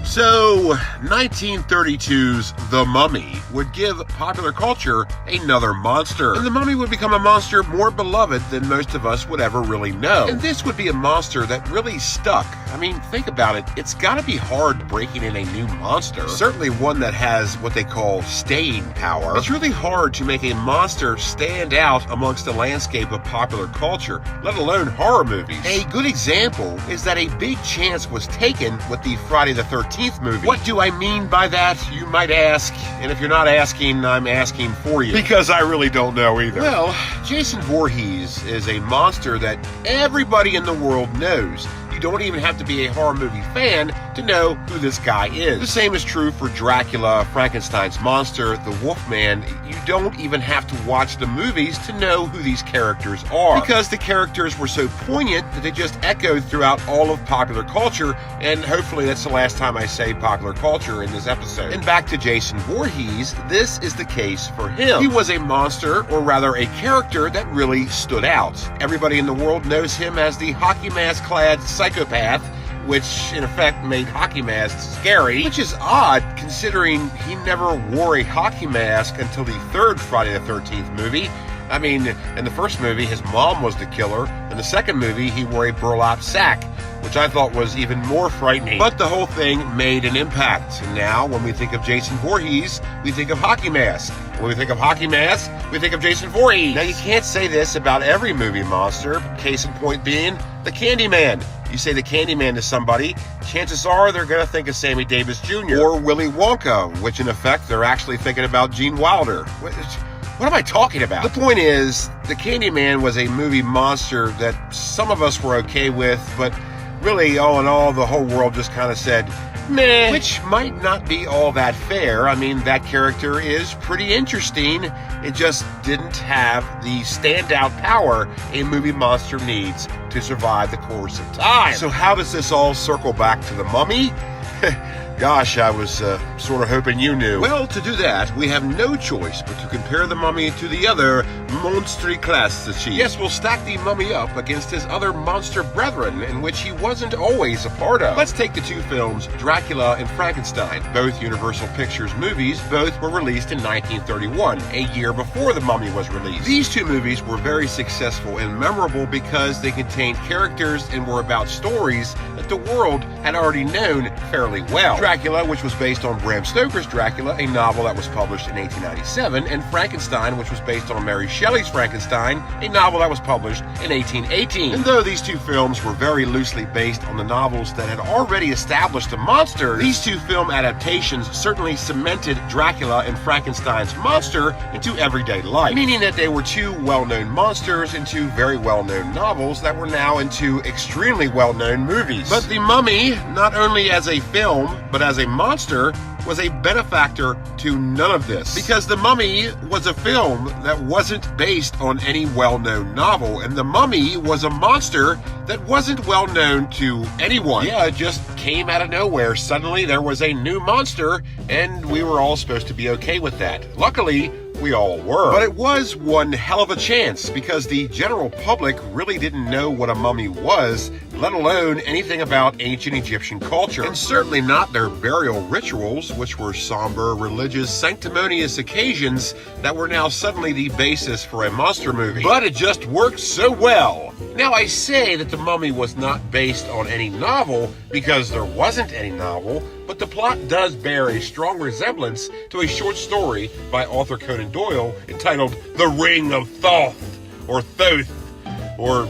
So, 1932's The Mummy would give popular culture another monster. And The Mummy would become a monster more beloved than most of us would ever really know. And this would be a monster that really stuck. I mean, think about it. It's gotta be hard breaking in a new monster. Certainly one that has what they call staying power. It's really hard to make a monster stand out amongst the landscape of popular culture, let alone horror movies. A good example is that a big chance was taken with the Friday the 13th movie. What do I mean by that, you might ask? And if you're not asking, I'm asking for you. Because I really don't know either. Well, Jason Voorhees is a monster that everybody in the world knows. You don't even have to be a horror movie fan to know who this guy is. The same is true for Dracula, Frankenstein's monster, the Wolfman. You don't even have to watch the movies to know who these characters are. Because the characters were so poignant that they just echoed throughout all of popular culture, and hopefully that's the last time I say popular culture in this episode. And back to Jason Voorhees, this is the case for him. He was a monster, or rather a character that really stood out. Everybody in the world knows him as the hockey mask-clad psychopath, which in effect made hockey masks scary, which is odd considering he never wore a hockey mask until the third Friday the 13th movie. I mean, in the first movie, his mom was the killer. In the second movie, he wore a burlap sack, which I thought was even more frightening. But the whole thing made an impact. And now, when we think of Jason Voorhees, we think of hockey mask. When we think of hockey mask, we think of Jason Voorhees. Now, you can't say this about every movie monster. Case in point being the Candyman. You say the Candyman to somebody, chances are they're going to think of Sammy Davis Jr. or Willy Wonka, which in effect, they're actually thinking about Gene Wilder. What am I talking about? The point is, the Candyman was a movie monster that some of us were okay with, but really, all in all, the whole world just kind of said, meh. Which might not be all that fair. I mean, that character is pretty interesting. It just didn't have the standout power a movie monster needs to survive the course of time. So how does this all circle back to The Mummy? Gosh, I was sort of hoping you knew. Well, to do that, we have no choice but to compare the Mummy to the other monstri classici. Yes, we'll stack the Mummy up against his other monster brethren, in which he wasn't always a part of. Let's take the two films, Dracula and Frankenstein, both Universal Pictures movies. Both were released in 1931, a year before The Mummy was released. These two movies were very successful and memorable because they contained characters and were about stories that the world had already known fairly well. Dracula, which was based on Bram Stoker's Dracula, a novel that was published in 1897, and Frankenstein, which was based on Mary Shelley's Frankenstein, a novel that was published in 1818. And though these two films were very loosely based on the novels that had already established the monster, these two film adaptations certainly cemented Dracula and Frankenstein's monster into everyday life, meaning that they were two well-known monsters in two very well-known novels that were now into extremely well-known movies. But The Mummy, not only as a film, but as a monster, was a benefactor to none of this. Because The Mummy was a film that wasn't based on any well-known novel, and The Mummy was a monster that wasn't well-known to anyone. Yeah, it just came out of nowhere. Suddenly there was a new monster, and we were all supposed to be okay with that. Luckily, we all were. But it was one hell of a chance, because the general public really didn't know what a mummy was, let alone anything about ancient Egyptian culture, and certainly not their burial rituals, which were somber, religious, sanctimonious occasions that were now suddenly the basis for a monster movie. But it just worked so well. Now, I say that The Mummy was not based on any novel because there wasn't any novel, but the plot does bear a strong resemblance to a short story by author Conan Doyle entitled The Ring of Thoth, or Thoth, or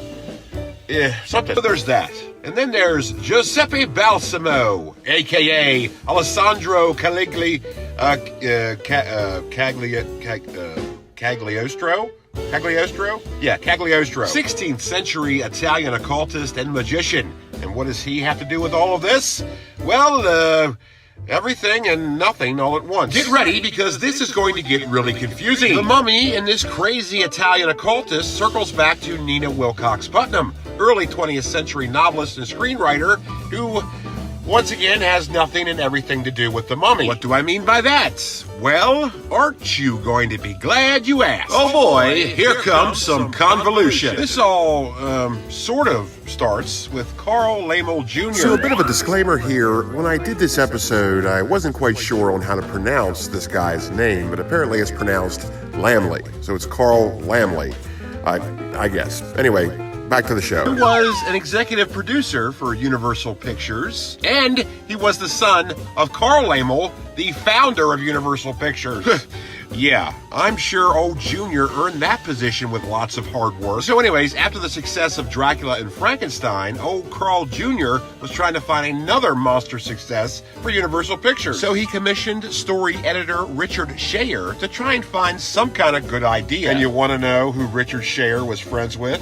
something. So there's that. And then there's Giuseppe Balsamo, a.k.a. Alessandro Cagliostro? Yeah, Cagliostro. 16th century Italian occultist and magician. And what does he have to do with all of this? Well, everything and nothing all at once. Get ready, because this is going to get really confusing. The Mummy and this crazy Italian occultist circles back to Nina Wilcox Putnam, early 20th century novelist and screenwriter who once again has nothing and everything to do with the mummy. What do I mean by that? Well, aren't you going to be glad you asked? Oh boy, here comes some convolution. This all, sort of starts with Carl Laemmle Jr. So a bit of a disclaimer here. When I did this episode, I wasn't quite sure on how to pronounce this guy's name, but apparently it's pronounced Laemmle. So it's Carl Laemmle, I guess. Anyway, back to the show. He was an executive producer for Universal Pictures, and he was the son of Carl Laemmle, the founder of Universal Pictures. Yeah, I'm sure old Junior earned that position with lots of hard work. So anyways, after the success of Dracula and Frankenstein, old Carl Jr. was trying to find another monster success for Universal Pictures. So he commissioned story editor Richard Schayer to try and find some kind of good idea. And you want to know who Richard Schayer was friends with?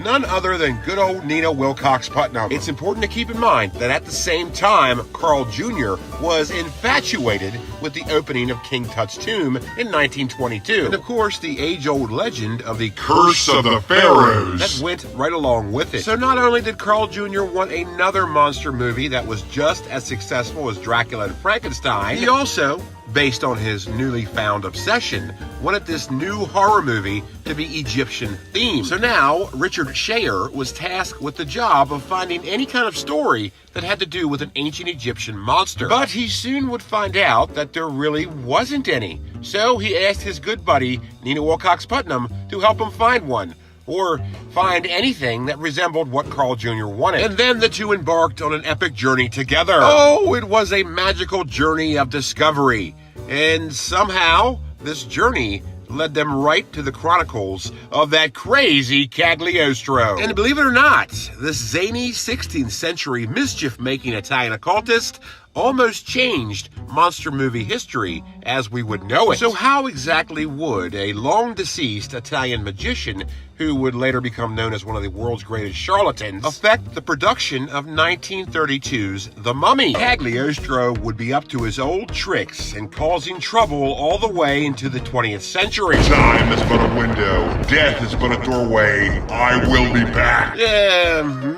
None other than good old Nina Wilcox Putnam. It's important to keep in mind that at the same time, Carl Jr. was infatuated with the opening of King Tut's tomb in 1922. And of course, the age-old legend of the Curse of the Pharaohs that went right along with it. So not only did Carl Jr. want another monster movie that was just as successful as Dracula and Frankenstein, he also, based on his newly found obsession, wanted this new horror movie to be Egyptian themed. So now, Richard Schayer was tasked with the job of finding any kind of story that had to do with an ancient Egyptian monster. But he soon would find out that there really wasn't any. So he asked his good buddy, Nina Wilcox Putnam, to help him find one, or find anything that resembled what Carl Jr. wanted. And then the two embarked on an epic journey together. Oh, it was a magical journey of discovery. And somehow, this journey led them right to the chronicles of that crazy Cagliostro. And believe it or not, this zany 16th century mischief-making Italian occultist almost changed monster movie history as we would know it. So how exactly would a long-deceased Italian magician, who would later become known as one of the world's greatest charlatans, affect the production of 1932's The Mummy? Cagliostro would be up to his old tricks and causing trouble all the way into the 20th century. Time is but a window, death is but a doorway, I will be back.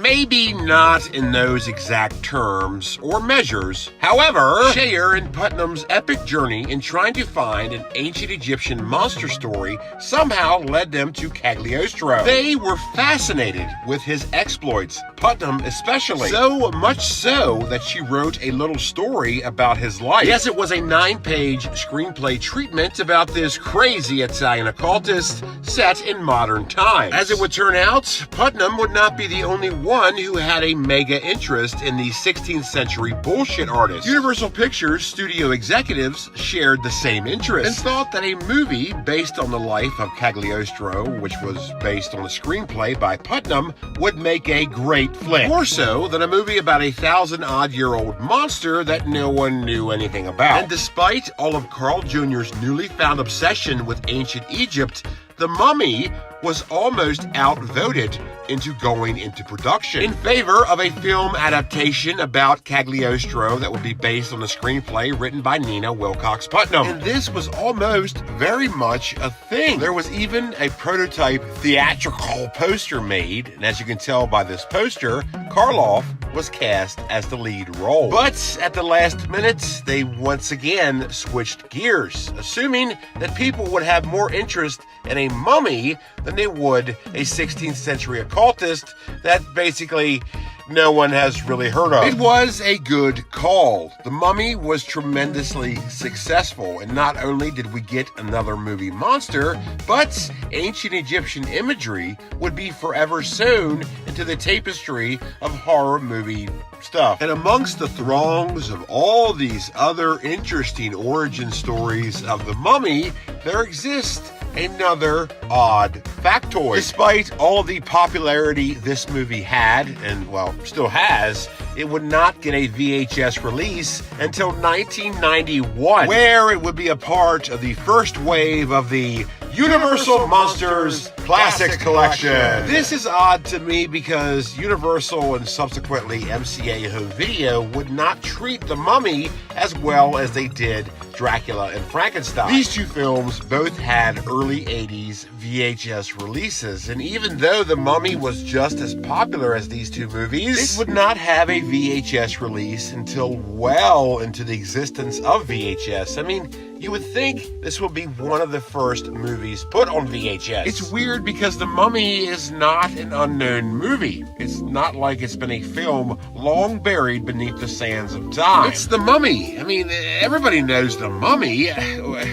Maybe not in those exact terms or measures. However, Schayer and Putnam's epic journey in trying to find an ancient Egyptian monster story somehow led them to Cagliostro. They were fascinated with his exploits, Putnam especially. So much so that she wrote a little story about his life. Yes, it was a 9-page screenplay treatment about this crazy Italian occultist set in modern times. As it would turn out, Putnam would not be the only one who had a mega interest in the 16th century bullshit artist. Universal Pictures studio executives shared the same interest and thought that a movie based on the life of Cagliostro, which was based on a screenplay by Putnam, would make a great flick. More so than a movie about a 1,000-odd-year-old monster that no one knew anything about. And despite all of Carl Jr.'s newly found obsession with ancient Egypt, The Mummy was almost outvoted into going into production in favor of a film adaptation about Cagliostro that would be based on a screenplay written by Nina Wilcox Putnam. And this was almost very much a thing. There was even a prototype theatrical poster made, and as you can tell by this poster, Karloff was cast as the lead role. But at the last minute, they once again switched gears, assuming that people would have more interest in a mummy than they would a 16th century occultist that basically no one has really heard of. It was a good call. The Mummy was tremendously successful, and not only did we get another movie monster, but ancient Egyptian imagery would be forever sewn into the tapestry of horror movie stuff. And amongst the throngs of all these other interesting origin stories of the Mummy, there exists another odd factoid. Despite all the popularity this movie had, and well, still has, it would not get a VHS release until 1991, where it would be a part of the first wave of the Universal Monsters Classics Collection. This is odd to me because Universal and subsequently MCA Home Video would not treat The Mummy as well as they did Dracula and Frankenstein. These two films both had early 80s VHS releases, and even though The Mummy was just as popular as these two movies, it would not have a VHS release until well into the existence of VHS. I mean, you would think this would be one of the first movies put on VHS. It's weird because The Mummy is not an unknown movie. It's not like it's been a film long buried beneath the sands of time. It's The Mummy. I mean, everybody knows The Mummy.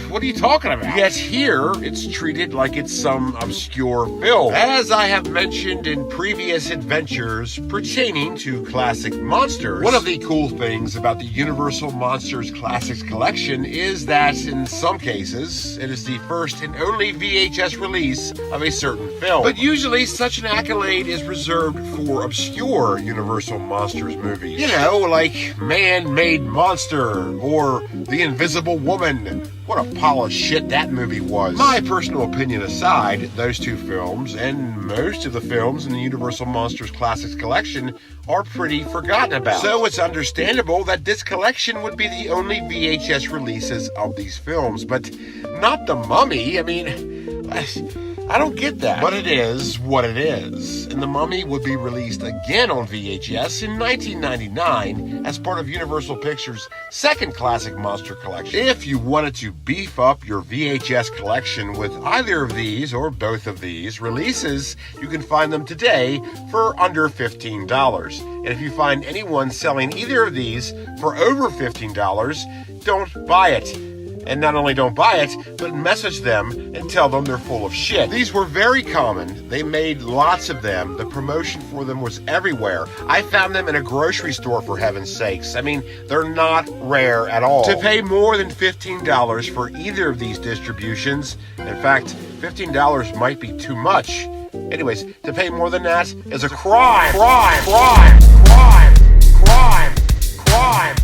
What are you talking about? Yet here, it's treated like it's some obscure film. As I have mentioned in previous adventures pertaining to classic monsters, one of the cool things about the Universal Monsters Classics Collection is that in some cases, it is the first and only VHS release of a certain film. But usually, such an accolade is reserved for obscure Universal Monsters movies. You know, like Man-Made Monster or The Invisible Woman. What a pile of shit that movie was. My personal opinion aside, those two films, and most of the films in the Universal Monsters Classics Collection, are pretty forgotten about. So it's understandable that this collection would be the only VHS releases of these films, but not The Mummy. I mean, I don't get that. But it is what it is. And The Mummy would be released again on VHS in 1999 as part of Universal Pictures' second classic monster collection. If you wanted to beef up your VHS collection with either of these or both of these releases, you can find them today for under $15. And if you find anyone selling either of these for over $15, don't buy it. And not only don't buy it, but message them and tell them they're full of shit. These were very common. They made lots of them. The promotion for them was everywhere. I found them in a grocery store, for heaven's sakes. I mean, they're not rare at all. To pay more than $15 for either of these distributions, in fact, $15 might be too much. Anyways, to pay more than that is a crime. Crime. Crime. Crime. Crime. Crime.